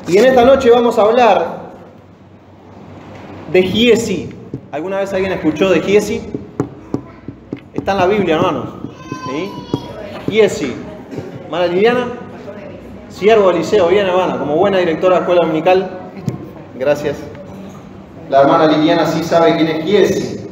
Y en esta noche vamos a hablar de Giezi. ¿Alguna vez alguien escuchó de Giezi? Está en la Biblia, hermanos. ¿Sí? Giezi. Hermana Liliana, siervo de Eliseo. Bien, hermana, como buena directora de escuela dominical. Gracias. La hermana Liliana sí sabe quién es Giezi.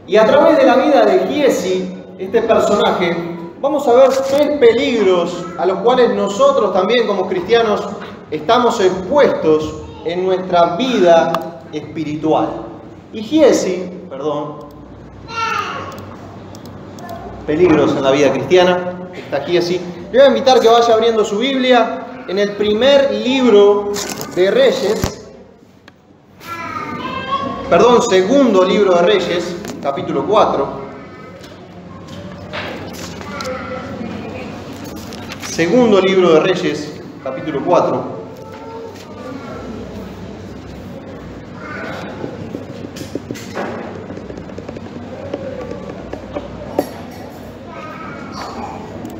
Y a través de la vida de Giezi, este personaje, vamos a ver 3 peligros a los cuales nosotros también como cristianos estamos expuestos en nuestra vida espiritual. Y Giezi, peligros en la vida cristiana, está Giezi. Le voy a invitar que vaya abriendo su Biblia en el primer libro de Reyes, segundo libro de Reyes, capítulo 4. Segundo libro de Reyes, capítulo 4.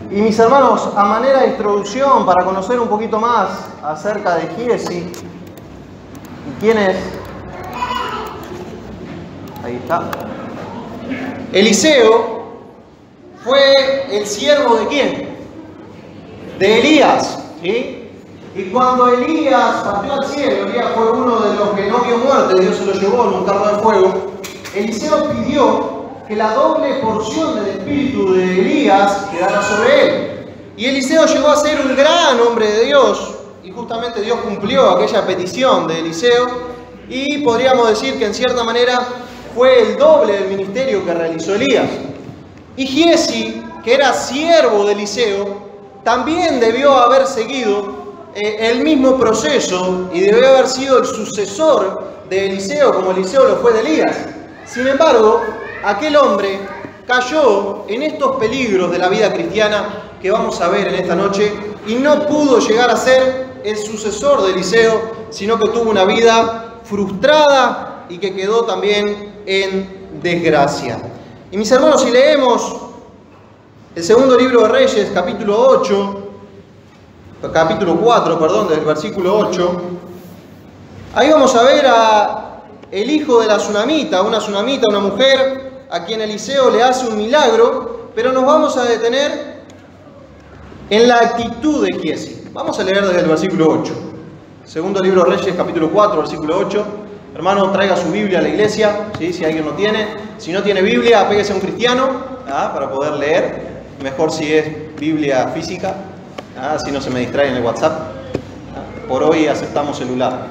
Y mis hermanos, a manera de introducción, para conocer un poquito más acerca de Giezi y quién es, ahí está. Eliseo fue el siervo ¿de quién? De Elías, ¿sí? Y cuando Elías partió al cielo, Elías fue uno de los que no vio muerte, Dios se lo llevó en un carro de fuego. Eliseo pidió que la doble porción del espíritu de Elías quedara sobre él. Y Eliseo llegó a ser un gran hombre de Dios, y justamente Dios cumplió aquella petición de Eliseo, y podríamos decir que en cierta manera fue el doble del ministerio que realizó Elías. Y Giezi, que era siervo de Eliseo, también debió haber seguido el mismo proceso y debió haber sido el sucesor de Eliseo, como Eliseo lo fue de Elías. Sin embargo, aquel hombre cayó en estos peligros de la vida cristiana que vamos a ver en esta noche y no pudo llegar a ser el sucesor de Eliseo, sino que tuvo una vida frustrada y que quedó también en desgracia. Y mis hermanos, si leemos el segundo libro de Reyes, capítulo 4, del versículo 8, ahí vamos a ver a el hijo de la tsunamita, una mujer a quien Eliseo le hace un milagro, pero nos vamos a detener en la actitud de Giezi. Vamos a leer desde el versículo 8. Segundo libro de Reyes, capítulo 4, versículo 8. Hermano, traiga su Biblia a la iglesia, ¿sí? Si alguien no tiene. Si no tiene Biblia, apéguese a un cristiano para poder leer. Mejor si es Biblia física, así no se me distrae en el WhatsApp. Por hoy aceptamos celular.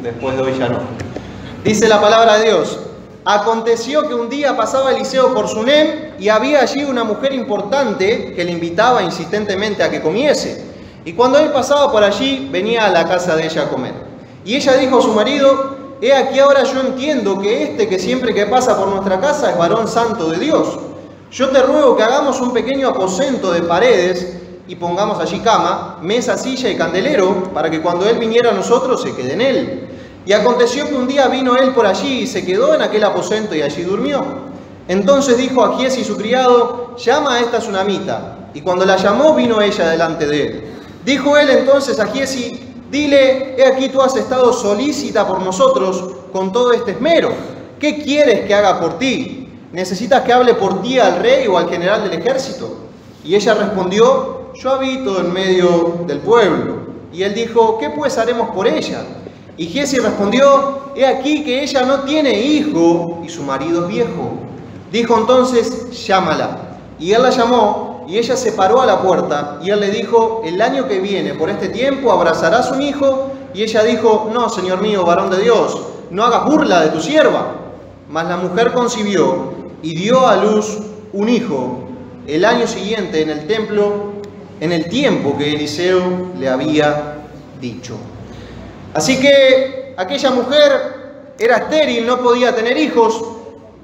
Después de hoy ya no. Dice la palabra de Dios: aconteció que un día pasaba Eliseo por Sunem y había allí una mujer importante que le invitaba insistentemente a que comiese. Y cuando él pasaba por allí, venía a la casa de ella a comer. Y ella dijo a su marido: he aquí ahora yo entiendo que que siempre que pasa por nuestra casa es varón santo de Dios. Yo te ruego que hagamos un pequeño aposento de paredes y pongamos allí cama, mesa, silla y candelero, para que cuando él viniera a nosotros se quede en él. Y aconteció que un día vino él por allí y se quedó en aquel aposento y allí durmió. Entonces dijo a Giezi su criado: llama a esta tsunamita. Y cuando la llamó, vino ella delante de él. Dijo él entonces a Giezi: dile, he aquí tú has estado solícita por nosotros con todo este esmero. ¿Qué quieres que haga por ti? ¿Necesitas que hable por ti al rey o al general del ejército? Y ella respondió: yo habito en medio del pueblo. Y él dijo: ¿qué pues haremos por ella? Y Giezi respondió: he aquí que ella no tiene hijo y su marido es viejo. Dijo entonces: llámala. Y él la llamó y ella se paró a la puerta y él le dijo: el año que viene por este tiempo abrazarás un hijo. Y ella dijo: no, señor mío, varón de Dios, no hagas burla de tu sierva. Mas la mujer concibió y dio a luz un hijo el año siguiente en el templo, en el tiempo que Eliseo le había dicho. Así que aquella mujer era estéril, no podía tener hijos,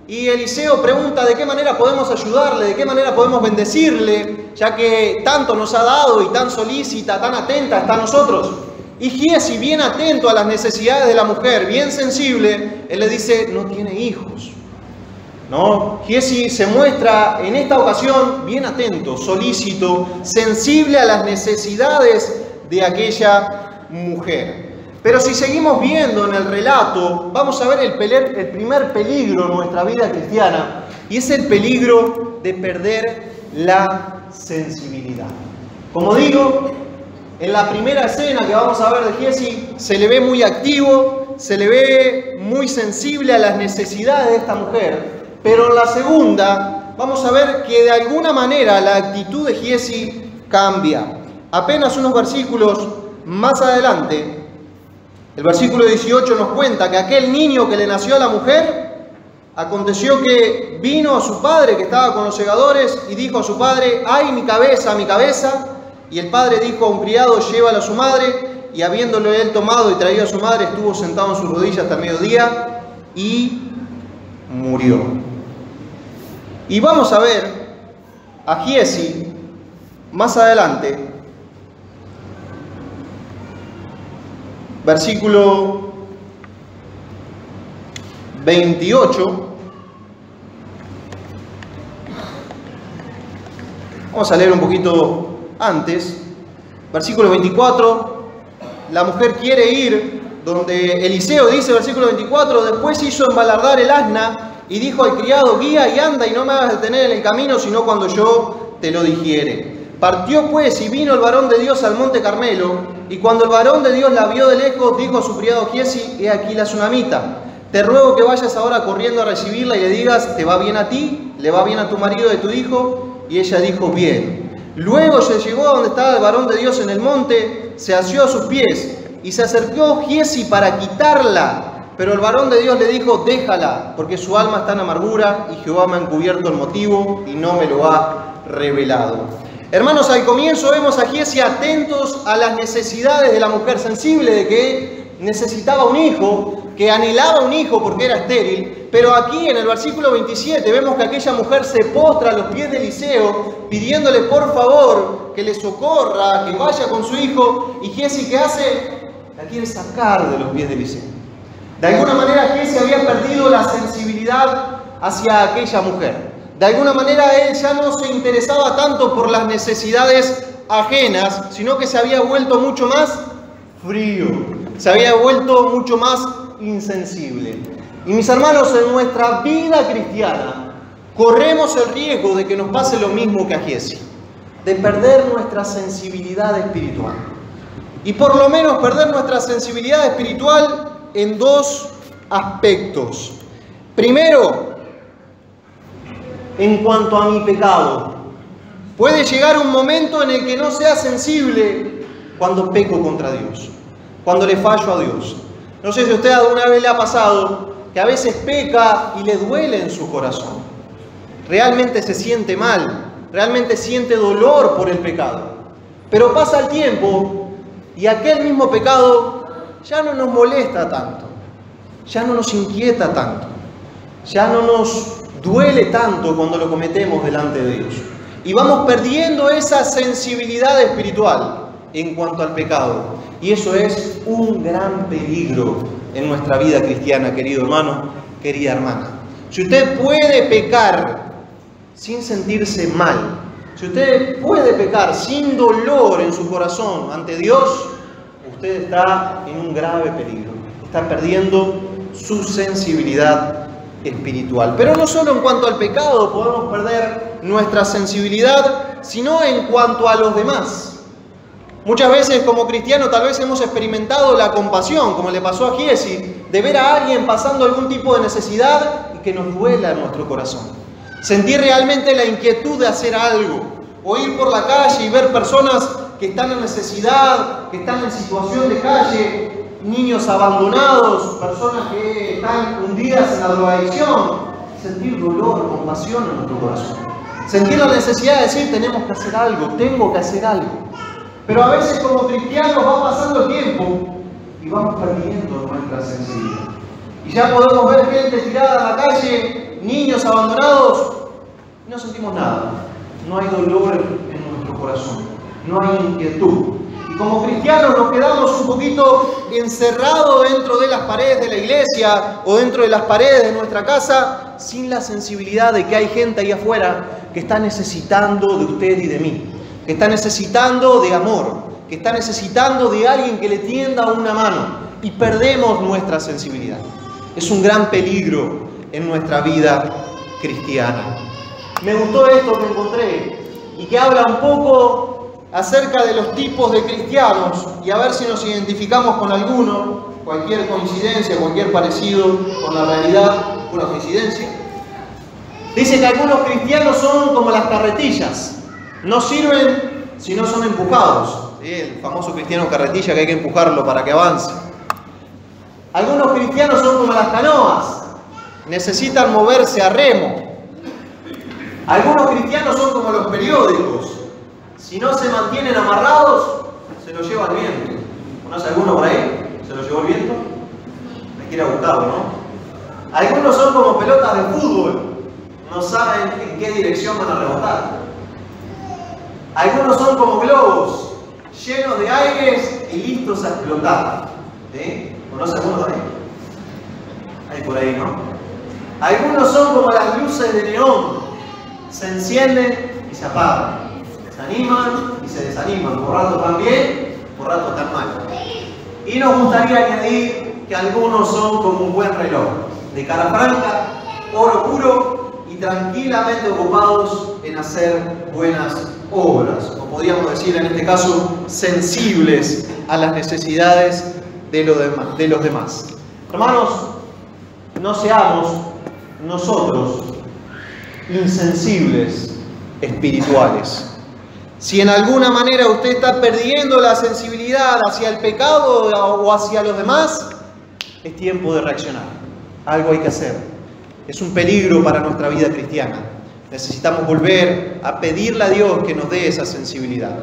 y Eliseo pregunta de qué manera podemos ayudarle, de qué manera podemos bendecirle, ya que tanto nos ha dado y tan solícita, tan atenta está a nosotros. Y Giezi, bien atento a las necesidades de la mujer, bien sensible, él le dice: no tiene hijos. ¿No? Giezi se muestra en esta ocasión bien atento, solícito, sensible a las necesidades de aquella mujer. Pero si seguimos viendo en el relato, vamos a ver el primer peligro en nuestra vida cristiana, y es el peligro de perder la sensibilidad. Como digo, en la primera escena que vamos a ver de Giezi, se le ve muy activo, se le ve muy sensible a las necesidades de esta mujer, pero en la segunda vamos a ver que de alguna manera la actitud de Giezi cambia. Apenas unos versículos más adelante, el versículo 18 nos cuenta que aquel niño que le nació a la mujer, aconteció que vino a su padre que estaba con los segadores y dijo a su padre: ¡ay, mi cabeza, mi cabeza! Y el padre dijo a un criado: llévalo a su madre. Y habiéndolo él tomado y traído a su madre, estuvo sentado en sus rodillas hasta el mediodía y murió. Y vamos a ver a Giezi más adelante, versículo 28. Vamos a leer un poquito antes. Versículo 24. La mujer quiere ir donde Eliseo dice, versículo 24: después hizo embalardar el asna y dijo al criado: guía y anda y no me hagas detener en el camino, sino cuando yo te lo dijere. Partió pues y vino el varón de Dios al monte Carmelo, y cuando el varón de Dios la vio de lejos, dijo a su criado Giezi: he aquí la sunamita, te ruego que vayas ahora corriendo a recibirla y le digas: ¿te va bien a ti? ¿Le va bien a tu marido y a tu hijo? Y ella dijo: bien. Luego se llegó a donde estaba el varón de Dios en el monte, se asió a sus pies, y se acercó Giezi para quitarla. Pero el varón de Dios le dijo: déjala, porque su alma está en amargura, y Jehová me ha encubierto el motivo, y no me lo ha revelado. Hermanos, al comienzo vemos a Giezi atentos a las necesidades de la mujer, sensible de que necesitaba un hijo, que anhelaba un hijo porque era estéril. Pero aquí en el versículo 27 vemos que aquella mujer se postra a los pies de Eliseo pidiéndole por favor que le socorra, que vaya con su hijo. Y Giezi, ¿qué hace? La quiere sacar de los pies de Eliseo. De alguna manera Giezi había perdido la sensibilidad hacia aquella mujer. De alguna manera él ya no se interesaba tanto por las necesidades ajenas, sino que se había vuelto mucho más frío, se había vuelto mucho más insensible. Y mis hermanos, en nuestra vida cristiana corremos el riesgo de que nos pase lo mismo que a Giezi, de perder nuestra sensibilidad espiritual. Y por lo menos perder nuestra sensibilidad espiritual en dos aspectos. Primero, en cuanto a mi pecado. Puede llegar un momento en el que no sea sensible cuando peco contra Dios, cuando le fallo a Dios. No sé si a usted alguna vez le ha pasado que a veces peca y le duele en su corazón. Realmente se siente mal, realmente siente dolor por el pecado. Pero pasa el tiempo y aquel mismo pecado ya no nos molesta tanto, ya no nos inquieta tanto, ya no nos duele tanto cuando lo cometemos delante de Dios. Y vamos perdiendo esa sensibilidad espiritual en cuanto al pecado. Y eso es un gran peligro en nuestra vida cristiana, querido hermano, querida hermana. Si usted puede pecar sin sentirse mal, si usted puede pecar sin dolor en su corazón ante Dios, usted está en un grave peligro. Está perdiendo su sensibilidad espiritual. Pero no solo en cuanto al pecado podemos perder nuestra sensibilidad, sino en cuanto a los demás. Muchas veces como cristianos tal vez hemos experimentado la compasión, como le pasó a Giezi, de ver a alguien pasando algún tipo de necesidad y que nos duela en nuestro corazón. Sentir realmente la inquietud de hacer algo, o ir por la calle y ver personas que están en necesidad, que están en situación de calle, niños abandonados, personas que están hundidas en la drogadicción. Sentir dolor, compasión en nuestro corazón. Sentir la necesidad de decir: tenemos que hacer algo, tengo que hacer algo. Pero a veces como cristianos va pasando el tiempo y vamos perdiendo nuestra sensibilidad. Y ya podemos ver gente tirada en la calle, niños abandonados, y no sentimos nada. No hay dolor en nuestro corazón, no hay inquietud. Y como cristianos nos quedamos un poquito encerrados dentro de las paredes de la iglesia o dentro de las paredes de nuestra casa, sin la sensibilidad de que hay gente ahí afuera que está necesitando de usted y de mí, que está necesitando de amor, que está necesitando de alguien que le tienda una mano y perdemos nuestra sensibilidad. Es un gran peligro en nuestra vida cristiana. Me gustó esto que encontré y que habla un poco acerca de los tipos de cristianos y a ver si nos identificamos con alguno, cualquier coincidencia, cualquier parecido con la realidad, una coincidencia. Dice que algunos cristianos son como las carretillas, no sirven si no son empujados. El famoso cristiano carretilla que hay que empujarlo para que avance. Algunos cristianos son como las canoas, necesitan moverse a remo. Algunos cristianos son como los periódicos, si no se mantienen amarrados, se los lleva el viento. ¿Conoce alguno por ahí? ¿Se lo llevó el viento? Hay que ir a buscarlo, ¿no? Algunos son como pelotas de fútbol, no saben en qué dirección van a rebotar. Algunos son como globos, llenos de aires y listos a explotar. ¿Sí? ¿Conoce alguno también? Hay por ahí, ¿no? Algunos son como las luces de neón, se encienden y se apagan, se animan y se desaniman, por rato están bien, por rato están mal. Y nos gustaría añadir que algunos son como un buen reloj, de cara franca, oro puro y tranquilamente ocupados en hacer buenas obras, o podríamos decir en este caso, sensibles a las necesidades de los demás. Hermanos, no seamos nosotros insensibles espirituales. Si en alguna manera usted está perdiendo la sensibilidad hacia el pecado o hacia los demás, es tiempo de reaccionar. Algo hay que hacer. Es un peligro para nuestra vida cristiana. Necesitamos volver a pedirle a Dios que nos dé esa sensibilidad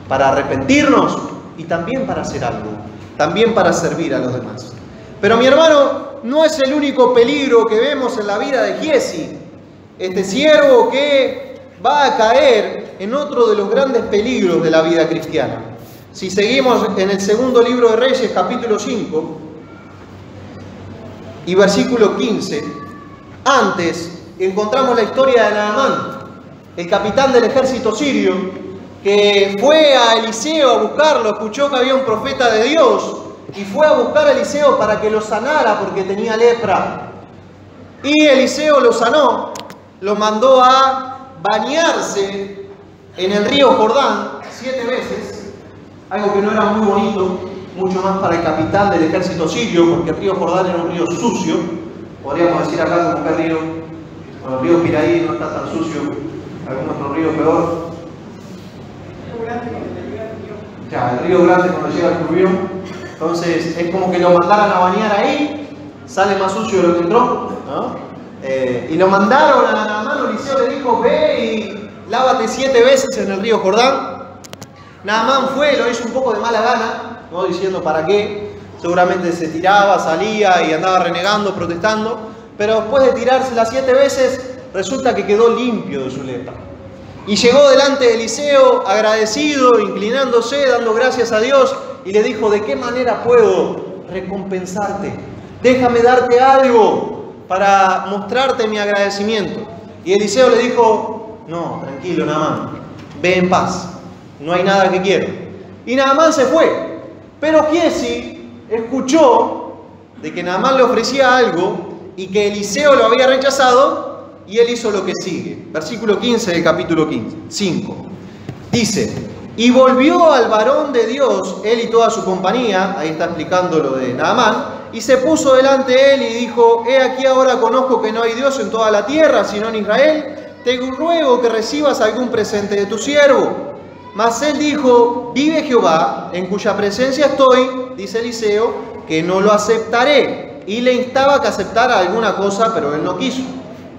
para arrepentirnos y también para hacer algo, también para servir a los demás. Pero mi hermano, no es el único peligro que vemos en la vida de Giezi, este siervo que va a caer en otro de los grandes peligros de la vida cristiana. Si seguimos en el segundo libro de Reyes, capítulo 5 y versículo 15, antes encontramos la historia de Naamán, el capitán del ejército sirio, que fue a Eliseo a buscarlo, escuchó que había un profeta de Dios y fue a buscar a Eliseo para que lo sanara porque tenía lepra. Y Eliseo lo sanó, lo mandó a bañarse en el río Jordán 7 veces, algo que no era muy bonito, mucho más para el capitán del ejército sirio, porque el río Jordán era un río sucio, podríamos decir acá como que el río, bueno, el río Piraí no está tan sucio, algún otro río peor. Ya, el río Grande cuando llega el fluvión, entonces es como que lo mandaran a bañar ahí, sale más sucio de lo que entró, ¿no? Y lo mandaron a Naamán. Eliseo le dijo, ve y lávate 7 veces en el río Jordán. Naamán fue, lo hizo un poco de mala gana, ¿no? Diciendo para qué, seguramente se tiraba, salía y andaba renegando, protestando, pero después de tirarse las 7 veces, resulta que quedó limpio de su lepra. Y llegó delante de Eliseo agradecido, inclinándose, dando gracias a Dios, y le dijo, ¿de qué manera puedo recompensarte? Déjame darte algo para mostrarte mi agradecimiento. Y Eliseo le dijo, no, tranquilo Naamán, ve en paz, no hay nada que quiero. Y Naamán se fue, pero Giezi escuchó de que Naamán le ofrecía algo y que Eliseo lo había rechazado, y él hizo lo que sigue. Versículo 15 del capítulo 5. Dice, y volvió al varón de Dios, él y toda su compañía, ahí está explicando lo de Naamán, y se puso delante de él y dijo, he aquí ahora conozco que no hay Dios en toda la tierra, sino en Israel, te ruego que recibas algún presente de tu siervo. Mas él dijo, vive Jehová, en cuya presencia estoy, dice Eliseo, que no lo aceptaré. Y le instaba que aceptara alguna cosa, pero él no quiso.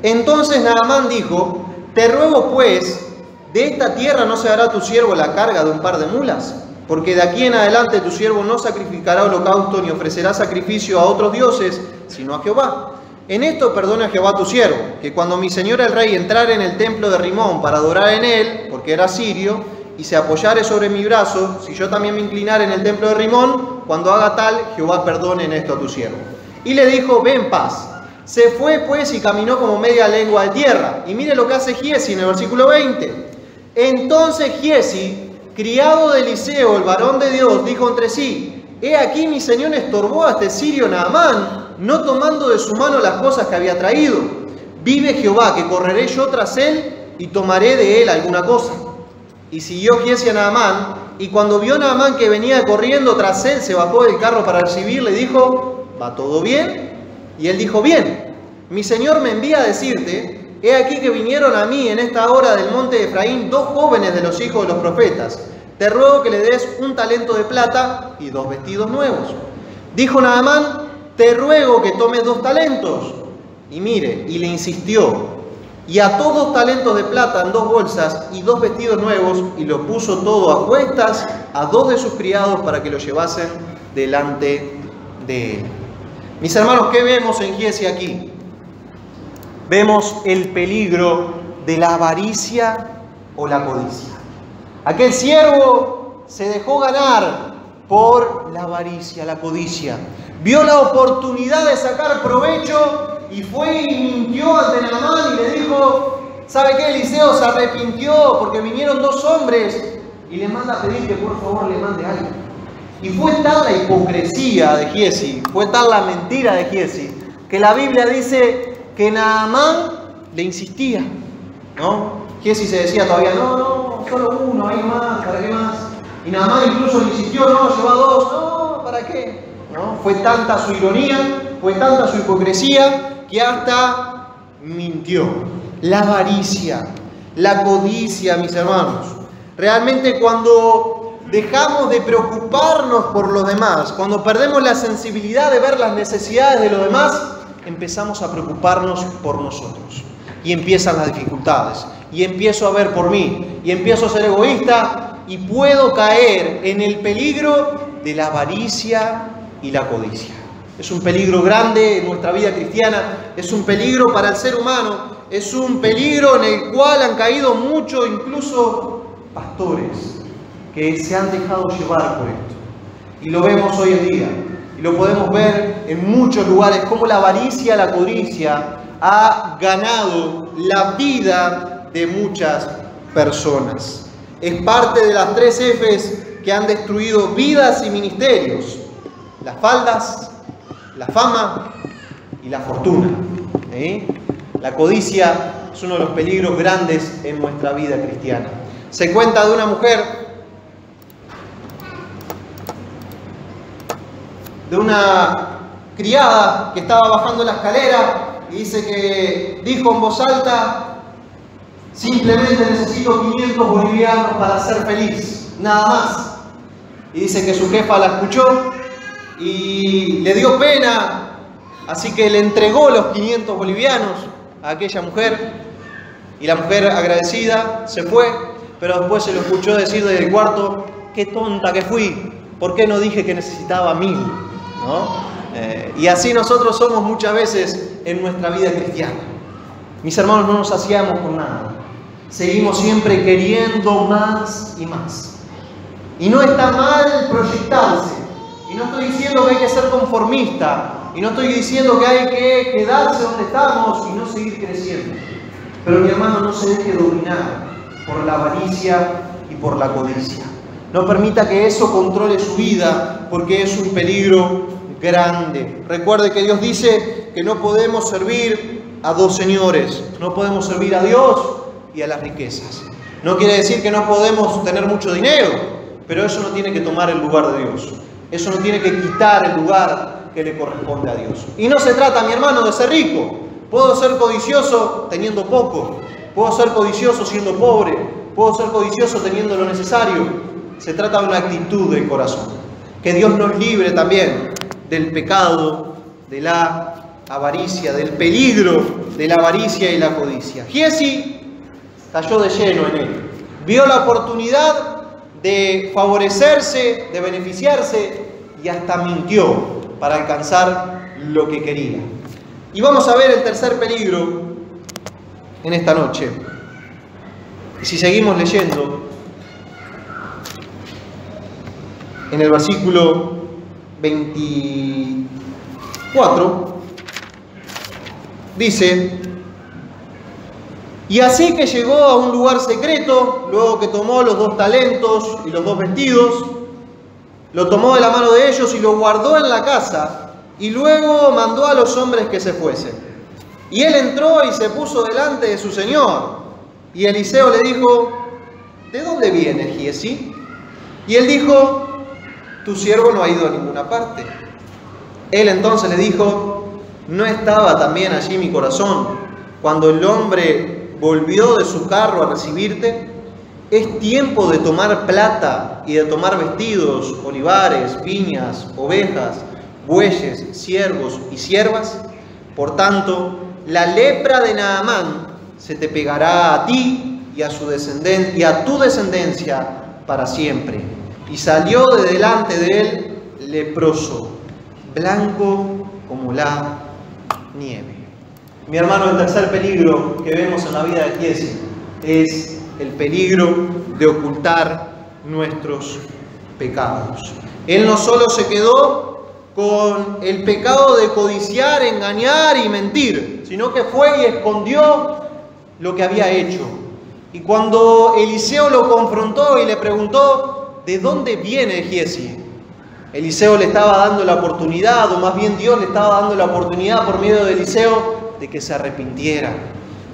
Entonces Naamán dijo, te ruego pues, de esta tierra no se hará tu siervo la carga de un par de mulas, porque de aquí en adelante tu siervo no sacrificará holocausto ni ofrecerá sacrificio a otros dioses, sino a Jehová. En esto perdona a Jehová tu siervo, que cuando mi señor el rey entrare en el templo de Rimón para adorar en él, porque era sirio, y se apoyare sobre mi brazo, si yo también me inclinare en el templo de Rimón, cuando haga tal, Jehová perdone en esto a tu siervo. Y le dijo, ve en paz. Se fue pues y caminó como media lengua de tierra. Y mire lo que hace Giezi en el versículo 20. Entonces Giezi criado de Eliseo, el varón de Dios, dijo entre sí: he aquí mi señor estorbó a este sirio Naamán, no tomando de su mano las cosas que había traído. Vive Jehová, que correré yo tras él y tomaré de él alguna cosa. Y siguió Giezi a Naamán, y cuando vio Naamán que venía corriendo tras él, se bajó del carro para recibirle y dijo: ¿va todo bien? Y él dijo: bien. Mi señor me envía a decirte: he aquí que vinieron a mí en esta hora del monte de Efraín 2 jóvenes de los hijos de los profetas. Te ruego que le des 1 talento de plata y 2 vestidos nuevos. Dijo Naamán: te ruego que tomes 2 talentos. Y mire, y le insistió, y ató 2 talentos de plata en 2 bolsas y 2 vestidos nuevos, y lo puso todo a cuestas a 2 de sus criados para que lo llevasen delante de él. Mis hermanos, ¿qué vemos en Giezi aquí? Vemos el peligro de la avaricia o la codicia. Aquel siervo se dejó ganar por la avaricia, la codicia. Vio la oportunidad de sacar provecho y fue y mintió ante Naamán y le dijo: ¿sabe qué? Eliseo se arrepintió porque vinieron 2 hombres y le manda a pedir que por favor le mande algo. Y fue tal la hipocresía de Giezi, fue tal la mentira de Giezi, que la Biblia dice que Naamán le insistía, ¿no? Giezi se decía todavía: no, solo uno, hay más, ¿para qué más? Y Naamán incluso le insistió: no, lleva 2, no, ¿para qué? ¿No? Fue tanta su ironía, fue tanta su hipocresía, que hasta mintió. La avaricia, la codicia, mis hermanos. Realmente cuando dejamos de preocuparnos por los demás, cuando perdemos la sensibilidad de ver las necesidades de los demás, empezamos a preocuparnos por nosotros. Y empiezan las dificultades. Y empiezo a ver por mí. Y empiezo a ser egoísta. Y puedo caer en el peligro de la avaricia y la codicia. Es un peligro grande en nuestra vida cristiana. Es un peligro para el ser humano. Es un peligro en el cual han caído muchos, incluso pastores, que se han dejado llevar por esto. Y lo vemos hoy en día. Y lo podemos ver en muchos lugares, cómo la avaricia, la codicia ha ganado la vida de muchas personas. Es parte de las 3 Fs que han destruido vidas y ministerios: las faldas, la fama y la fortuna. La codicia es uno de los peligros grandes en nuestra vida cristiana. Se cuenta de una mujer, de una criada que estaba bajando la escalera y dice que dijo en voz alta: simplemente necesito 500 bolivianos para ser feliz, nada más. Y dice que su jefa la escuchó y le dio pena, así que le entregó los 500 bolivianos a aquella mujer, y la mujer, agradecida, se fue, pero después se lo escuchó decir desde el cuarto: qué tonta que fui, ¿por qué no dije que necesitaba 1000? ¿No? Y así nosotros somos muchas veces en nuestra vida cristiana. Mis hermanos, no nos saciamos con nada. Seguimos siempre queriendo más y más. Y no está mal proyectarse. Y no estoy diciendo que hay que ser conformista. Y no estoy diciendo que hay que quedarse donde estamos y no seguir creciendo. Pero mi hermano, no se deje dominar por la avaricia y por la codicia. No permita que eso controle su vida, porque es un peligro grande. Recuerde que Dios dice que no podemos servir a 2 señores. No podemos servir a Dios y a las riquezas. No quiere decir que no podemos tener mucho dinero, pero eso no tiene que tomar el lugar de Dios. Eso no tiene que quitar el lugar que le corresponde a Dios. Y no se trata, mi hermano, de ser rico. Puedo ser codicioso teniendo poco. Puedo ser codicioso siendo pobre. Puedo ser codicioso teniendo lo necesario. Se trata de una actitud del corazón. Que Dios nos libre también del pecado, de la avaricia, del peligro de la avaricia y la codicia. Giezi cayó de lleno en él. Vio la oportunidad de favorecerse, de beneficiarse, y hasta mintió para alcanzar lo que quería. Y vamos a ver el tercer peligro en esta noche. Y si seguimos leyendo, en el versículo 24, dice: Y así que llegó a un lugar secreto, luego que tomó los 2 talentos y los 2 vestidos, lo tomó de la mano de ellos y lo guardó en la casa, y luego mandó a los hombres que se fuesen. Y él entró y se puso delante de su señor. Y Eliseo le dijo: ¿de dónde vienes, Giezi? Y él dijo: tu siervo no ha ido a ninguna parte. Él entonces le dijo: ¿no estaba también allí mi corazón cuando el hombre volvió de su carro a recibirte? Es tiempo de tomar plata y de tomar vestidos, olivares, viñas, ovejas, bueyes, siervos y siervas. Por tanto, la lepra de Naamán se te pegará a ti y a su descendencia, y a tu descendencia para siempre. Y salió de delante de él leproso, blanco como la nieve. Mi hermano, el tercer peligro que vemos en la vida de Giezi es el peligro de ocultar nuestros pecados. Él no solo se quedó con el pecado de codiciar, engañar y mentir, sino que fue y escondió lo que había hecho. Y cuando Eliseo lo confrontó y le preguntó: ¿de dónde viene Giezi?, Eliseo le estaba dando la oportunidad, o más bien Dios le estaba dando la oportunidad por medio de Eliseo, de que se arrepintiera,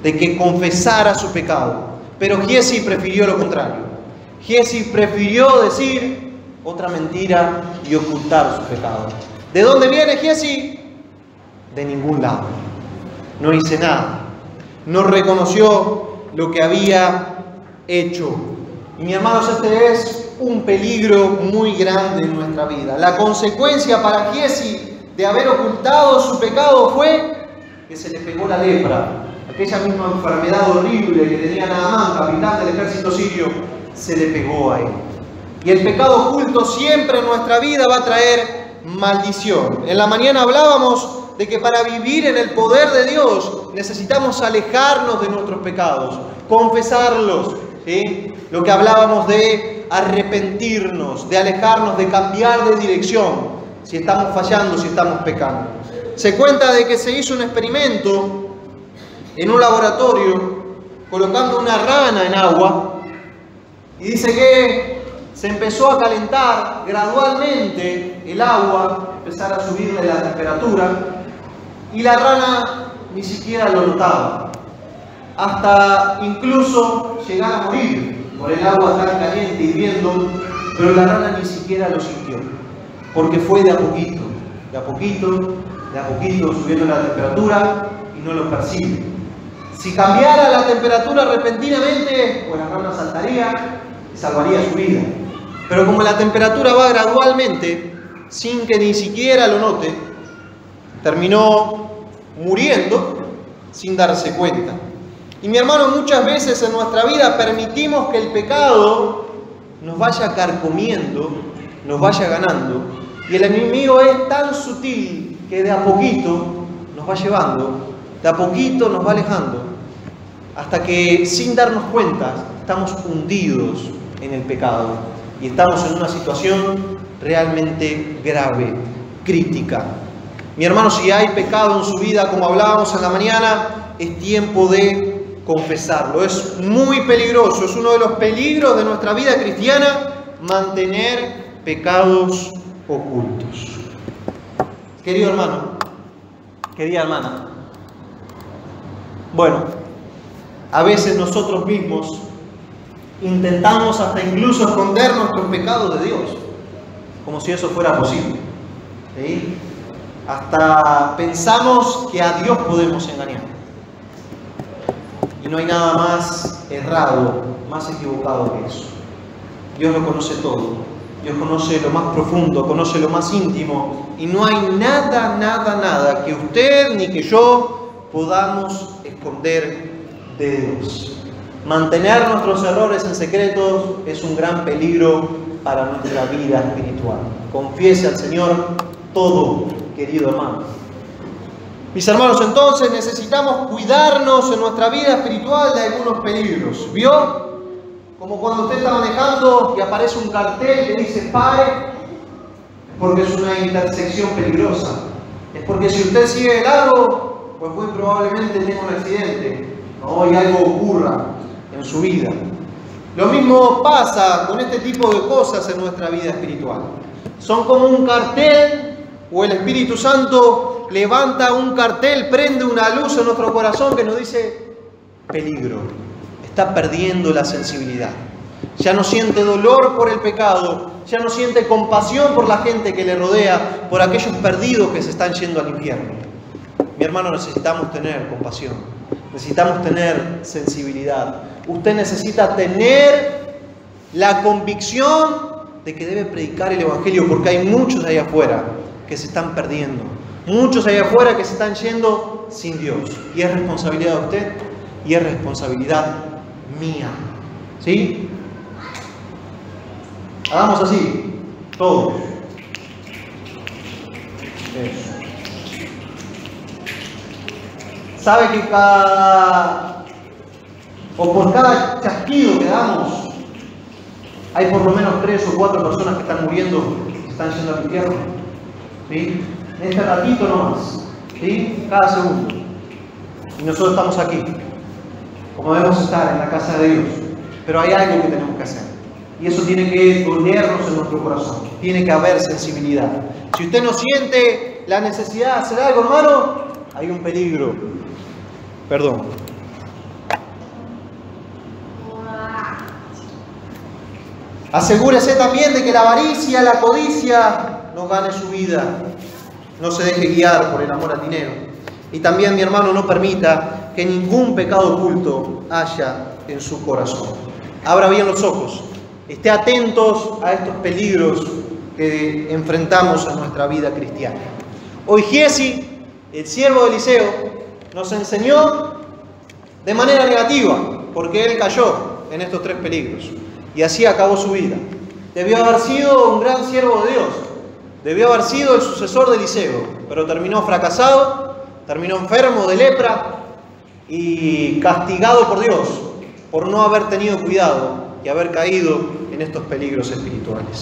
de que confesara su pecado. Pero Giezi prefirió lo contrario. Giezi prefirió decir otra mentira y ocultar su pecado. ¿De dónde viene Giezi? De ningún lado. No hice nada. No reconoció lo que había hecho. Y mis hermanos, este es un peligro muy grande en nuestra vida. La consecuencia para Giezi de haber ocultado su pecado fue que se le pegó la lepra. Aquella misma enfermedad horrible que tenía Naamán, capitán del ejército sirio, se le pegó a él. Y el pecado oculto siempre en nuestra vida va a traer maldición. En la mañana hablábamos de que para vivir en el poder de Dios necesitamos alejarnos de nuestros pecados, confesarlos, ¿sí? Lo que hablábamos de arrepentirnos, de alejarnos, de cambiar de dirección, si estamos fallando, si estamos pecando. Se cuenta de que se hizo un experimento en un laboratorio colocando una rana en agua, y dice que se empezó a calentar gradualmente el agua, empezar a subirle la temperatura, y la rana ni siquiera lo notaba, hasta incluso llegar a morir por el agua tan caliente hirviendo, pero la rana ni siquiera lo sintió, porque fue de a poquito, de a poquito, de a poquito subiendo la temperatura y no lo percibe. Si cambiara la temperatura repentinamente, pues la rana saltaría y salvaría su vida. Pero como la temperatura va gradualmente, sin que ni siquiera lo note, terminó muriendo sin darse cuenta. Y mi hermano, muchas veces en nuestra vida permitimos que el pecado nos vaya carcomiendo, nos vaya ganando, y el enemigo es tan sutil que de a poquito nos va llevando, de a poquito nos va alejando, hasta que sin darnos cuenta estamos hundidos en el pecado y estamos en una situación realmente grave, crítica. Mi hermano, si hay pecado en su vida, como hablábamos en la mañana, es tiempo de confesarlo. Es muy peligroso, es uno de los peligros de nuestra vida cristiana, mantener pecados ocultos. Querido hermano, querida hermana, bueno, a veces nosotros mismos intentamos hasta incluso esconder nuestros pecados de Dios, como si eso fuera posible, ¿sí? Hasta pensamos que a Dios podemos engañar. Y no hay nada más errado, más equivocado que eso. Dios lo conoce todo. Dios conoce lo más profundo, conoce lo más íntimo. Y no hay nada que usted ni que yo podamos esconder de Dios. Mantener nuestros errores en secreto es un gran peligro para nuestra vida espiritual. Confiese al Señor todo, querido hermano. Mis hermanos, entonces necesitamos cuidarnos en nuestra vida espiritual de algunos peligros. ¿Vio? Como cuando usted está manejando y aparece un cartel que dice pare, porque es una intersección peligrosa. Es porque si usted sigue de largo, pues muy probablemente tenga un accidente. ¿no? Y algo ocurra en su vida. Lo mismo pasa con este tipo de cosas en nuestra vida espiritual. Son como un cartel, o el Espíritu Santo levanta un cartel, prende una luz en nuestro corazón que nos dice: peligro, está perdiendo la sensibilidad. Ya no siente dolor por el pecado, ya no siente compasión por la gente que le rodea, por aquellos perdidos que se están yendo al infierno. Mi hermano, necesitamos tener compasión, necesitamos tener sensibilidad. Usted necesita tener la convicción de que debe predicar el Evangelio, porque hay muchos allá afuera que se están perdiendo, muchos allá afuera que se están yendo sin Dios. Y es responsabilidad de usted y es responsabilidad mía. ¿Sí? Hagamos así, todos. Eso. Sabe que por cada chasquido que damos, hay por lo menos 3 o 4 personas que están muriendo, que están yendo al infierno. ¿Sí? En este ratito nomás, ¿sí? Cada segundo. Y nosotros estamos aquí, como debemos estar en la casa de Dios. Pero hay algo que tenemos que hacer. Y eso tiene que dolernos en nuestro corazón. Tiene que haber sensibilidad. Si usted no siente la necesidad de hacer algo, hermano, hay un peligro. Perdón. Asegúrese también de que la avaricia, la codicia no gane su vida. No se deje guiar por el amor al dinero. Y también, mi hermano, no permita que ningún pecado oculto haya en su corazón. Abra bien los ojos. Esté atentos a estos peligros que enfrentamos en nuestra vida cristiana. Hoy Giesi, el siervo de Eliseo, nos enseñó de manera negativa, porque él cayó en estos 3 peligros. Y así acabó su vida. Debió haber sido un gran siervo de Dios. Debió haber sido el sucesor de Eliseo, pero terminó fracasado, terminó enfermo de lepra y castigado por Dios por no haber tenido cuidado y haber caído en estos peligros espirituales.